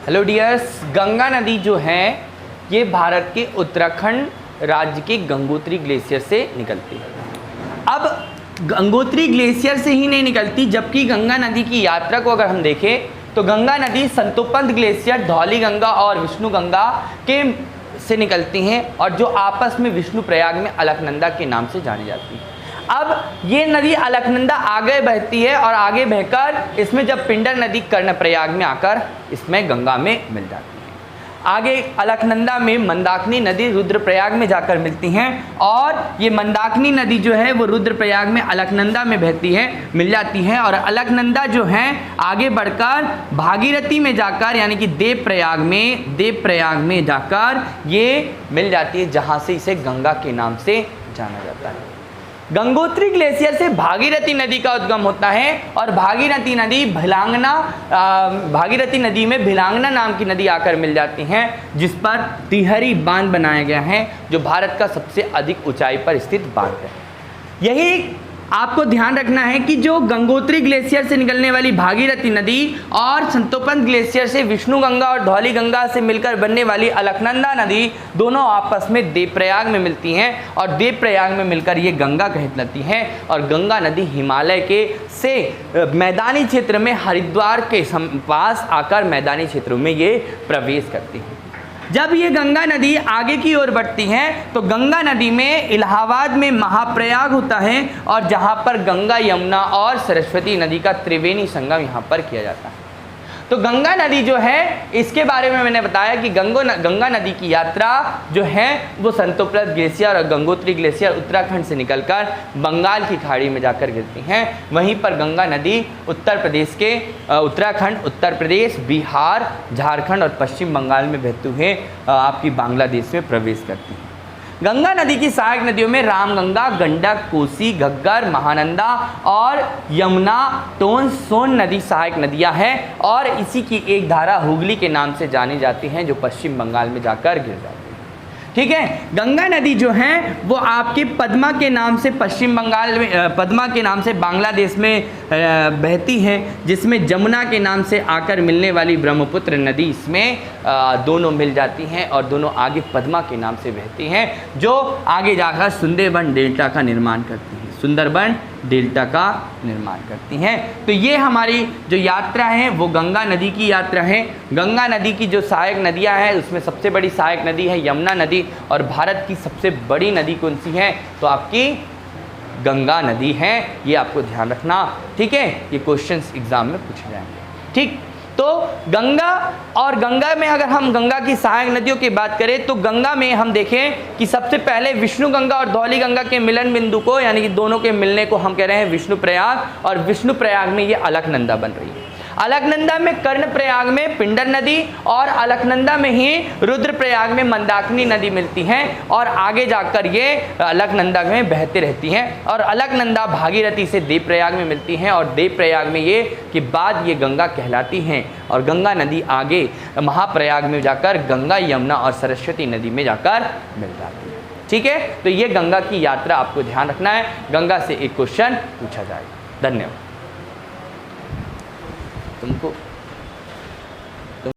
Hello dears, Ganga नदी जो है ये भारत के उत्तराखंड राज्य के गंगोत्री ग्लेशियर से निकलती है। अब गंगोत्री ग्लेशियर से ही नहीं निकलती, जबकि गंगा नदी की यात्रा को अगर हम देखें तो गंगा नदी संतोपंत ग्लेशियर, धौली गंगा और विष्णु गंगा के से निकलती हैं और जो आपस में विष्णु प्रयाग में अलकनंदा के नाम से जानी जाती है। अब ये नदी अलकनंदा आगे बहती है और आगे बहकर इसमें जब पिंडर नदी कर्णप्रयाग में आकर इसमें गंगा में मिल जाती है। आगे अलकनंदा में मंदाकिनी नदी रुद्रप्रयाग में जाकर मिलती हैं और ये मंदाकिनी नदी जो है वो रुद्रप्रयाग में अलकनंदा में बहती है, मिल जाती है। और अलकनंदा जो है आगे बढ़कर भागीरथी में जाकर यानी कि देवप्रयाग में जाकर ये मिल जाती है, जहाँ से इसे गंगा के नाम से जाना जाता है। गंगोत्री ग्लेशियर से भागीरथी नदी का उद्गम होता है और भागीरथी नदी में भिलांगना नाम की नदी आकर मिल जाती हैं, जिस पर तिहरी बांध बनाया गया है, जो भारत का सबसे अधिक ऊंचाई पर स्थित बांध है। यही आपको ध्यान रखना है कि जो गंगोत्री ग्लेशियर से निकलने वाली भागीरथी नदी और संतोपंत ग्लेशियर से विष्णु गंगा और धौली गंगा से मिलकर बनने वाली अलकनंदा नदी दोनों आपस में देवप्रयाग में मिलती हैं और देवप्रयाग में मिलकर ये गंगा कहलाती हैं। और गंगा नदी हिमालय के से मैदानी क्षेत्र में हरिद्वार के पास आकर मैदानी क्षेत्रों में ये प्रवेश करती है। जब ये गंगा नदी आगे की ओर बढ़ती है तो गंगा नदी में इलाहाबाद में महाप्रयाग होता है और जहाँ पर गंगा, यमुना और सरस्वती नदी का त्रिवेणी संगम यहाँ पर किया जाता है। तो गंगा नदी जो है, इसके बारे में मैंने बताया कि गंगा नदी की यात्रा जो है वो संतोपंत ग्लेशियर और गंगोत्री ग्लेशियर उत्तराखंड से निकलकर बंगाल की खाड़ी में जाकर गिरती हैं। वहीं पर गंगा नदी उत्तर प्रदेश के उत्तराखंड, उत्तर प्रदेश, बिहार, झारखंड और पश्चिम बंगाल में बहते हुए आपकी बांग्लादेश में प्रवेश करती है। गंगा नदी की सहायक नदियों में रामगंगा, गंडक, कोसी, घग्गर, महानंदा और यमुना, टोन, सोन नदी सहायक नदियां हैं और इसी की एक धारा हुगली के नाम से जानी जाती है, जो पश्चिम बंगाल में जाकर गिर जाती है। ठीक है, गंगा नदी जो है वो आपके पद्मा के नाम से पश्चिम बंगाल में, पद्मा के नाम से बांग्लादेश में बहती है, जिसमें जमुना के नाम से आकर मिलने वाली ब्रह्मपुत्र नदी इसमें दोनों मिल जाती हैं और दोनों आगे पद्मा के नाम से बहती हैं, जो आगे जाकर सुंदरबन डेल्टा का निर्माण करती हैं, सुंदरबन डेल्टा का निर्माण करती हैं। तो ये हमारी जो यात्रा है वो गंगा नदी की यात्रा है। गंगा नदी की जो सहायक नदियां हैं उसमें सबसे बड़ी सहायक नदी है यमुना नदी और भारत की सबसे बड़ी नदी कौन सी है, तो आपकी गंगा नदी है। ये आपको ध्यान रखना, ठीक है, ये क्वेश्चंस एग्जाम में पूछे जाएंगे। ठीक, तो गंगा और गंगा में अगर हम गंगा की सहायक नदियों की बात करें तो गंगा में हम देखें कि सबसे पहले विष्णु गंगा और धौली गंगा के मिलन बिंदु को यानी कि दोनों के मिलने को हम कह रहे हैं विष्णु प्रयाग, और विष्णु प्रयाग में ये अलकनंदा बन रही है। अलकनंदा में कर्णप्रयाग में पिंडर नदी और अलकनंदा में ही रुद्रप्रयाग में मंदाकिनी नदी मिलती हैं और आगे जाकर ये अलकनंदा में बहती रहती हैं और अलकनंदा भागीरथी से देवप्रयाग में मिलती हैं और देवप्रयाग में ये के बाद ये गंगा कहलाती हैं और गंगा नदी आगे महाप्रयाग में जाकर गंगा, यमुना और सरस्वती नदी में जाकर मिल जाती है। ठीक है, तो ये गंगा की यात्रा आपको ध्यान रखना है। गंगा से एक क्वेश्चन पूछा जाएगा। धन्यवाद तुमको।